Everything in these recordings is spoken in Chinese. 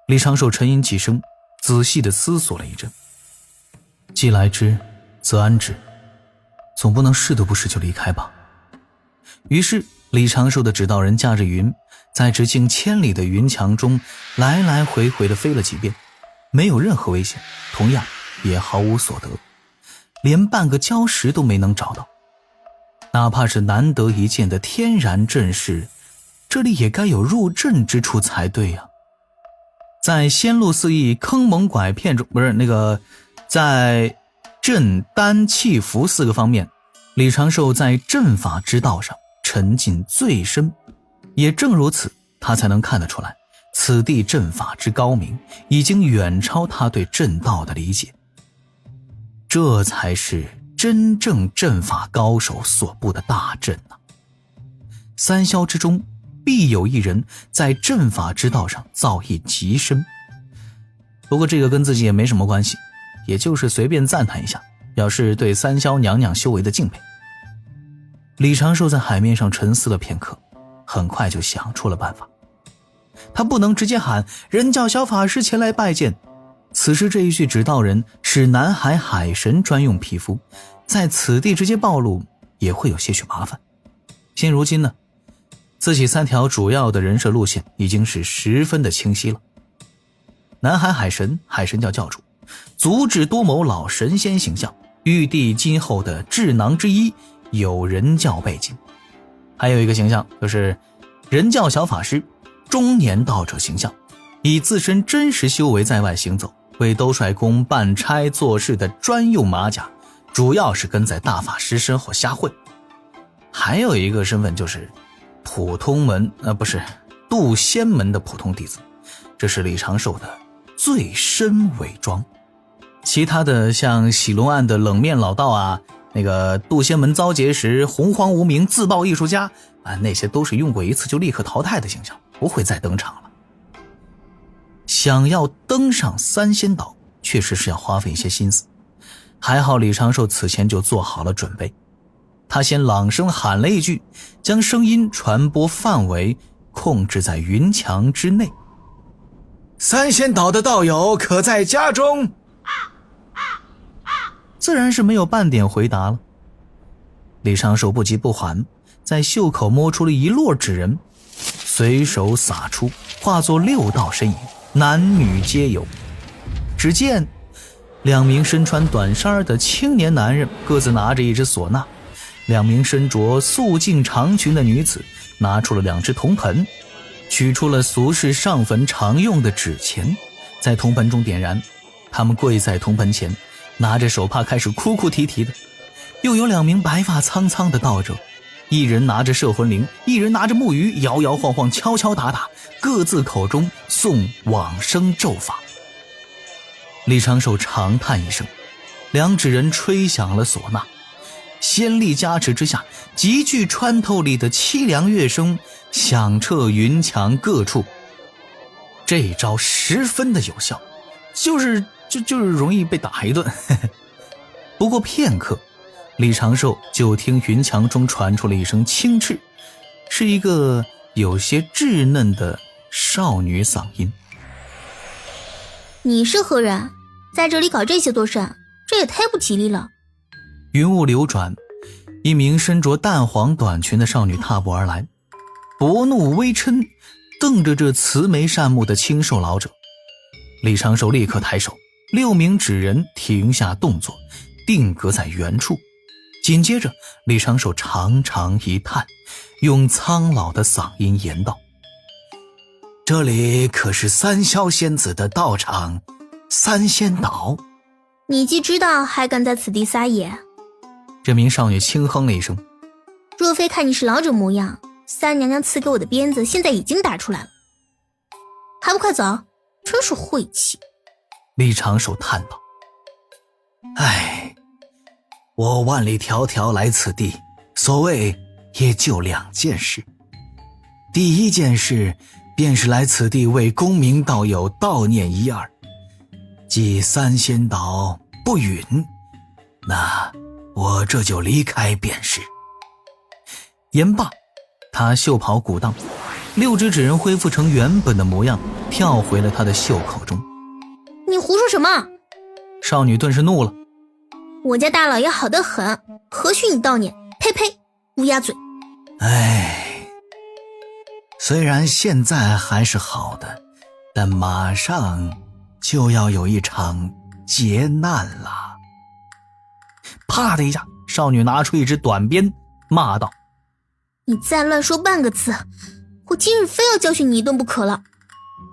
李长寿沉吟几声，仔细地思索了一阵。既来之，则安之，总不能是都不是就离开吧。于是李长寿的指导人驾着云，在直径千里的云墙中来来回回地飞了几遍，没有任何危险，同样也毫无所得，连半个礁石都没能找到。哪怕是难得一见的天然阵势，这里也该有入阵之处才对呀。在仙路四翼坑蒙拐骗中，在阵丹气符4个方面，李长寿在阵法之道上沉浸最深，也正如此，他才能看得出来，此地阵法之高明，已经远超他对阵道的理解。这才是真正阵法高手所布的大阵啊！三霄之中，必有一人在阵法之道上造诣极深。不过这个跟自己也没什么关系，也就是随便赞叹一下，表示对三霄娘娘修为的敬佩。李长寿在海面上沉思了片刻，很快就想出了办法。他不能直接喊人教小法师前来拜见，此时这一具指导人是南海海神专用皮肤，在此地直接暴露也会有些许麻烦。现如今呢，自己3条主要的人设路线已经是十分的清晰了。南海海神，海神教教主，足智多谋老神仙形象，玉帝今后的智囊之一，有人教背景。还有一个形象就是人教小法师，中年道者形象，以自身真实修为在外行走，为兜率宫办差做事的专用马甲，主要是跟在大法师身后瞎混。还有一个身份就是普通门渡仙门的普通弟子，这是李长寿的最深伪装。其他的像洗龙案的冷面老道啊，渡仙门遭劫时洪荒无名自爆艺术家啊，那些都是用过一次就立刻淘汰的形象，不会再登场了。想要登上三仙岛，确实是要花费一些心思。还好李长寿此前就做好了准备，他先朗声喊了一句，将声音传播范围控制在云墙之内。三仙岛的道友可在家中？自然是没有半点回答了。李长寿不急不缓，在袖口摸出了一摞纸人，随手撒出，化作6道身影，男女皆有。只见2名身穿短衫的青年男人各自拿着一只唢呐，2名身着素净长裙的女子拿出了2只铜盆，取出了俗世上坟常用的纸钱，在铜盆中点燃。他们跪在铜盆前，拿着手帕开始哭哭啼啼的。又有2名白发苍苍的道者，一人拿着摄魂铃，一人拿着木鱼，摇摇晃晃，敲敲打打，各自口中诵往生咒法。李长寿长叹一声，2指人吹响了唢呐，仙力加持之下，极具穿透力的凄凉乐声响彻云墙各处。这一招十分的有效，就是容易被打一顿。不过片刻，李长寿就听云墙中传出了一声轻斥，是一个有些稚嫩的少女嗓音。你是何人？在这里搞这些做甚？这也太不吉利了。云雾流转，一名身着淡黄短裙的少女踏步而来，薄怒微嗔，瞪着这慈眉善目的清瘦老者。李长寿立刻抬手，6名纸人停下动作，定格在原处。紧接着李长寿长长一叹，用苍老的嗓音言道：这里可是三霄仙子的道场，三仙岛。你既知道还敢在此地撒野？这名少女轻哼了一声，若非看你是老者模样，三娘娘赐给我的鞭子现在已经打出来了，还不快走，真是晦气。李长寿叹道：唉，我万里迢迢来此地，所谓也就2件事。第一件事便是来此地为功名道友悼念一二，既三仙岛不允，那我这就离开便是。言罢，他袖袍鼓荡， 6只纸人恢复成原本的模样，跳回了他的袖口中。你胡说什么？少女顿时怒了。我家大老爷好得很，何须你悼念？呸呸，乌鸦嘴。唉，虽然现在还是好的，但马上就要有一场劫难了。啪的一下，少女拿出一支短鞭，骂道：你再乱说半个字，我今日非要教训你一顿不可了。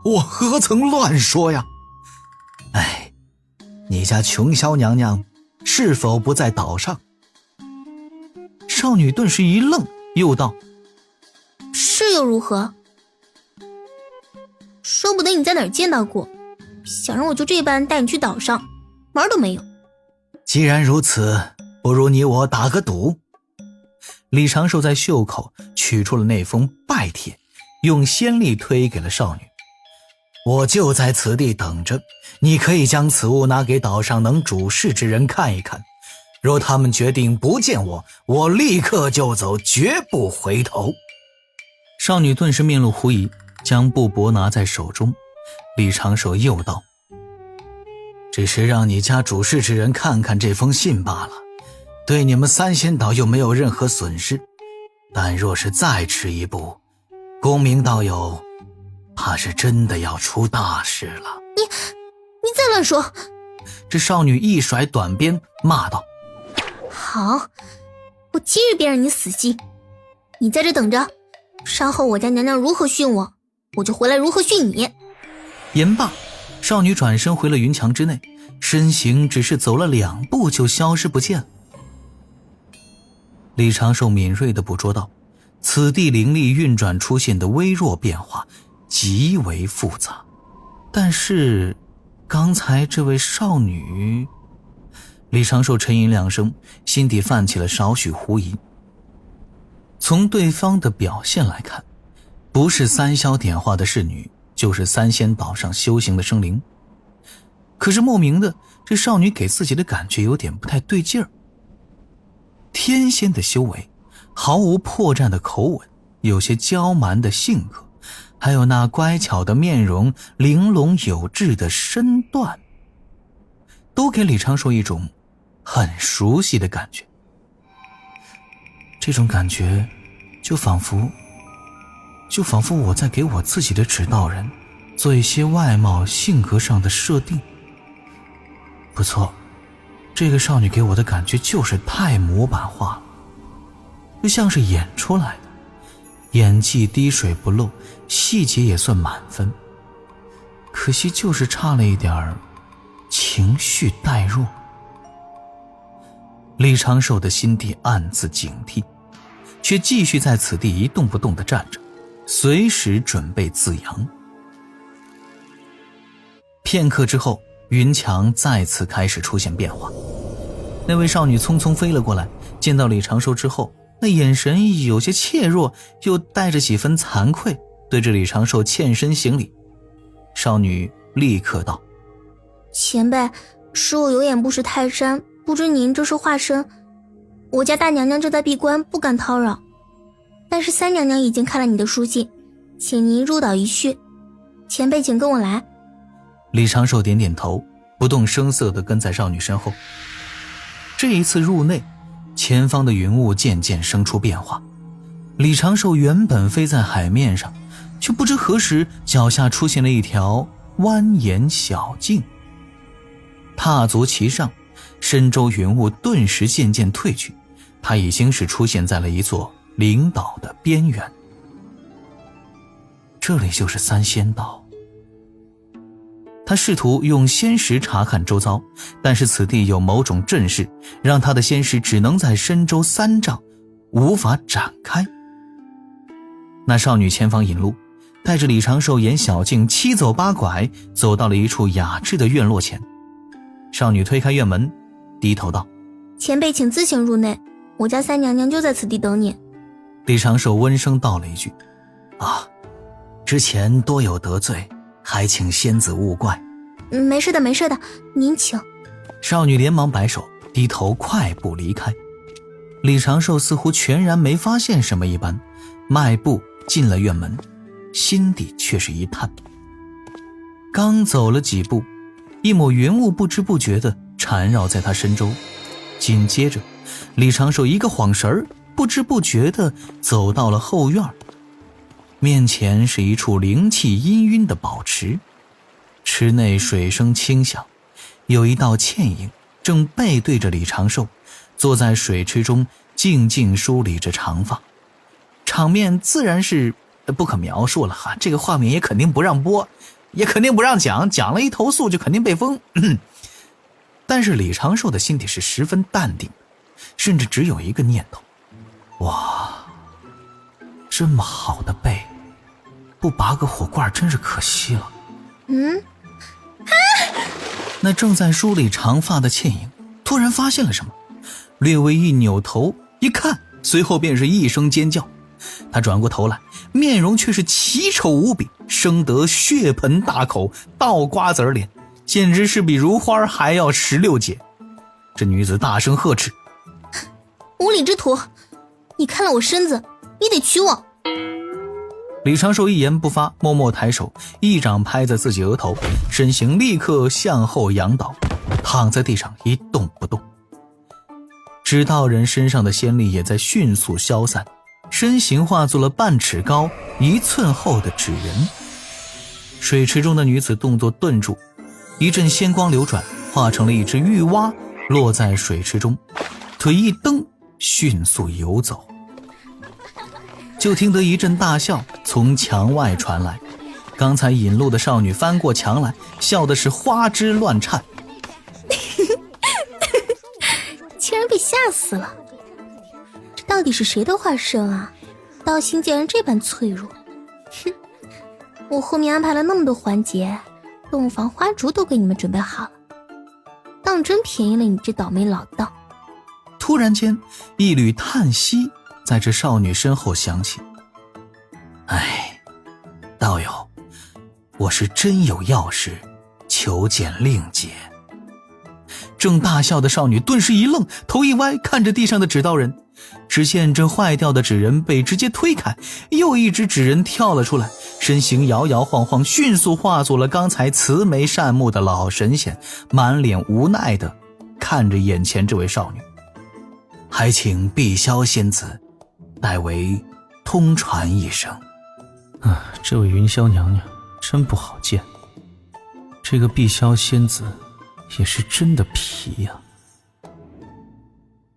我何曾乱说呀？哎，你家琼霄娘娘是否不在岛上？少女顿时一愣，又道：是又如何？说不得你在哪儿见到过，想让我就这般带你去岛上，门都没有。既然如此，不如你我打个赌。李长寿在袖口取出了那封拜帖，用仙力推给了少女。我就在此地等着，你可以将此物拿给岛上能主事之人看一看。若他们决定不见我，我立刻就走，绝不回头。少女顿时面露狐疑，将布帛拿在手中。李长寿又道：只是让你家主事之人看看这封信罢了，对你们三仙岛又没有任何损失。但若是再迟一步，功名道友怕是真的要出大事了。你再乱说！这少女一甩短鞭，骂道：好，我今日便让你死心。你在这等着，稍后我家娘娘如何训我，我就回来如何训你。言罢，少女转身回了云墙之内，身形只是走了2步就消失不见了。李长寿敏锐地捕捉到此地灵力运转出现的微弱变化极为复杂，但是刚才这位少女……李长寿沉吟2声，心底泛起了少许狐疑。从对方的表现来看，不是三霄点化的侍女，就是三仙岛上修行的生灵。可是莫名的，这少女给自己的感觉有点不太对劲儿。天仙的修为，毫无破绽的口吻，有些娇蛮的性格，还有那乖巧的面容，玲珑有致的身段，都给李长寿一种很熟悉的感觉。这种感觉就仿佛我在给我自己的指导人做一些外貌性格上的设定。不错，这个少女给我的感觉就是太模板化了，就像是演出来的，演技滴水不漏，细节也算满分，可惜就是差了一点情绪带入。李长寿的心底暗自警惕，却继续在此地一动不动地站着，随时准备自扬。片刻之后，云墙再次开始出现变化。那位少女匆匆飞了过来，见到李长寿之后，那眼神有些怯弱，又带着几分惭愧，对着李长寿欠身行礼。少女立刻道：前辈，是我有眼不识泰山，不知您这是化身。我家大娘娘正在闭关，不敢叨扰，但是三娘娘已经看了你的书信，请您入岛一叙。前辈请跟我来。李长寿点点头，不动声色地跟在少女身后。这一次入内，前方的云雾渐渐生出变化。李长寿原本飞在海面上，却不知何时脚下出现了一条蜿蜒小径。踏足其上，深州云雾顿时渐渐退去，他已经是出现在了一座灵岛的边缘。这里就是三仙岛。他试图用仙识查看周遭，但是此地有某种阵势，让他的仙识只能在深州3丈，无法展开。那少女前方引路，带着李长寿沿小径七走八拐，走到了一处雅致的院落前。少女推开院门，低头道：前辈请自行入内，我家三娘娘就在此地等你。李长寿温声道了一句：啊，之前多有得罪，还请仙子勿怪。没事的没事的，您请。少女连忙摆手，低头快步离开。李长寿似乎全然没发现什么一般，迈步进了院门。心底却是一叹。刚走了几步，一抹云雾不知不觉地缠绕在他身周，紧接着李长寿一个晃神儿，不知不觉地走到了后院。面前是一处灵气氤氲的宝池，池内水声清响，有一道倩影正背对着李长寿，坐在水池中静静梳理着长发。场面自然是不可描述了哈，这个画面也肯定不让播，也肯定不让讲，讲了一投诉就肯定被封。但是李长寿的心底是十分淡定，甚至只有一个念头：哇，这么好的背，不拔个火罐真是可惜了。那正在梳理长发的倩影突然发现了什么，略微一扭头一看，随后便是一声尖叫。他转过头来，面容却是奇丑无比，生得血盆大口，倒瓜子脸，简直是比如花还要16姐。这女子大声呵斥：无礼之徒，你看了我身子，你得娶我。李长寿一言不发，默默抬手，一掌拍在自己额头，身形立刻向后仰倒，躺在地上一动不动。指道人身上的仙力也在迅速消散，身形化作了半尺高1寸厚的纸人。水池中的女子动作顿住，一阵仙光流转，化成了一只玉蛙，落在水池中，腿一蹬，迅速游走。就听得一阵大笑从墙外传来，刚才引路的少女翻过墙来，笑的是花枝乱颤。竟然被吓死了，这到底是谁的化身啊？道心竟然这般脆弱。哼，我后面安排了那么多环节，洞房花烛都给你们准备好了，当真便宜了你这倒霉老道。突然间一缕叹息在这少女身后响起。哎，道友，我是真有要事求见令姐。正大笑的少女顿时一愣，头一歪，看着地上的纸刀人，只见这坏掉的纸人被直接推开，又一只纸人跳了出来，身形摇摇晃晃，迅速化作了刚才慈眉善目的老神仙，满脸无奈地看着眼前这位少女。还请碧霄仙子代为通传一声。这位云霄娘娘真不好见，这个碧霄仙子也是真的皮呀。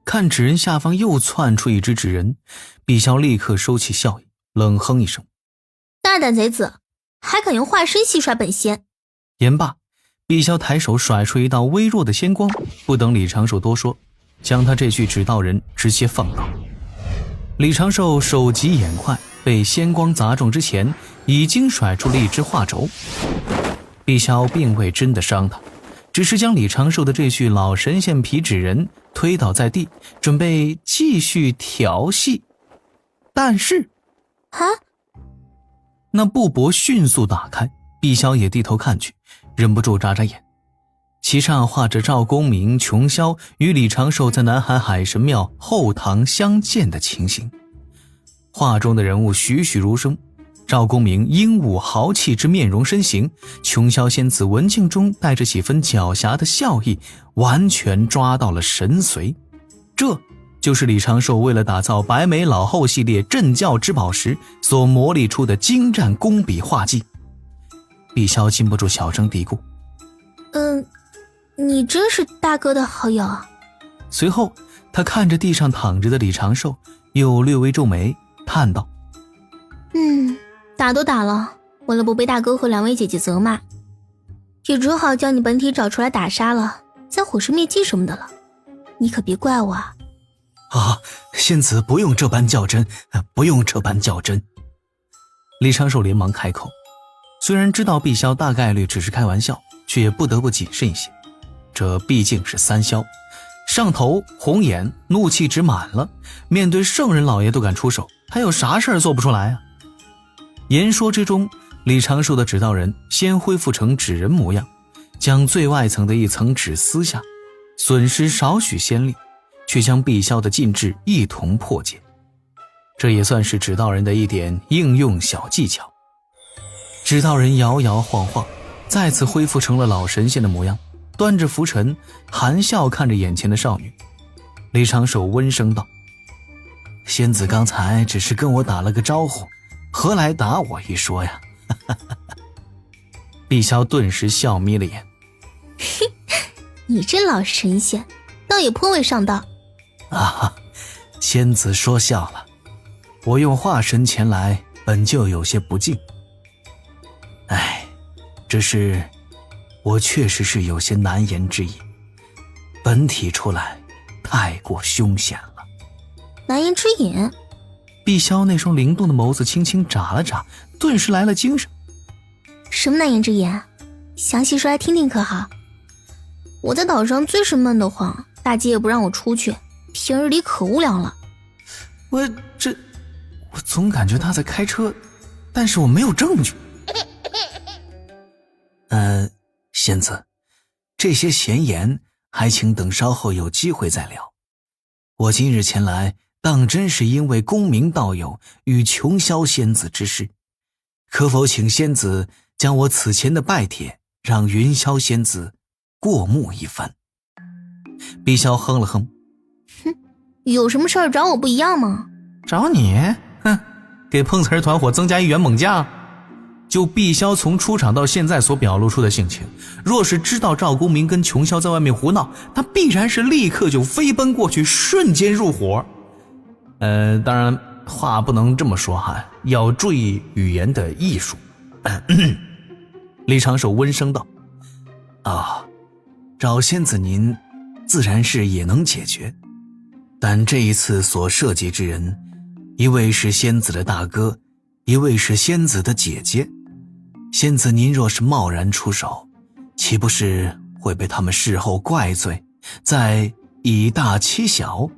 看纸人下方又窜出一只纸人，碧霄立刻收起笑意，冷哼一声：大胆贼子，还敢用化身戏耍本仙。言罢，碧霄抬手甩出一道微弱的仙光，不等李长寿多说，将他这具纸道人直接放倒。李长寿手疾眼快，被仙光砸中之前已经甩出了一只画轴。碧霄并未真的伤他，只是将李长寿的这具老神仙皮纸人推倒在地，准备继续调戏。但是那布帛迅速打开，碧霄也低头看去，忍不住眨眨眼。其上画着赵公明、琼霄与李长寿在南海海神庙后堂相见的情形。画中的人物栩栩如生，赵公明英武豪气之面容身形，琼霄仙子文静中带着几分狡黠的笑意，完全抓到了神髓。这就是李长寿为了打造白眉老后系列镇教之宝时所磨砺出的精湛工笔画技。碧霄禁不住小声嘀咕：你真是大哥的好友啊。随后他看着地上躺着的李长寿，又略微皱眉，叹道：打都打了，为了不被大哥和两位姐姐责骂，也只好将你本体找出来打杀了，再火势灭迹什么的了，你可别怪我啊。仙子不用这般较真，不用这般较真。李长寿连忙开口，虽然知道碧霄大概率只是开玩笑，却也不得不谨慎一些。这毕竟是三霄，上头红眼，怒气值满了，面对圣人老爷都敢出手，还有啥事儿做不出来啊？言说之中，李长寿的纸道人先恢复成纸人模样，将最外层的一层纸撕下，损失少许仙力，却将碧霄的禁制一同破解。这也算是纸道人的一点应用小技巧。指导人摇摇晃晃，再次恢复成了老神仙的模样，端着拂尘，含笑看着眼前的少女。李长寿温声道：仙子刚才只是跟我打了个招呼，何来打我一说呀？碧霄顿时笑眯了眼。你这老神仙倒也颇为上道啊，仙子说笑了，我用化身前来本就有些不敬。只是我确实是有些难言之隐，本体出来太过凶险了。难言之隐？碧霄那双灵动的眸子轻轻眨了眨，顿时来了精神。什么难言之隐？详细说来听听可好？我在岛上最是闷得慌，大姐也不让我出去，平日里可无聊了。我总感觉他在开车，但是我没有证据。仙子，这些闲言还请等稍后有机会再聊。我今日前来当真是因为功名道友与琼霄仙子之事，可否请仙子将我此前的拜帖让云霄仙子过目一番？碧霄哼了哼，有什么事儿找我不一样吗？找你？给碰瓷儿团伙增加1员猛将。就碧霄从出场到现在所表露出的性情，若是知道赵公明跟琼霄在外面胡闹，他必然是立刻就飞奔过去，瞬间入伙。当然话不能这么说哈，要注意语言的艺术。李长寿温声道：找仙子您自然是也能解决，但这一次所涉及之人，一位是仙子的大哥，一位是仙子的姐姐。仙子您若是贸然出手，岂不是会被他们事后怪罪，再以大欺小？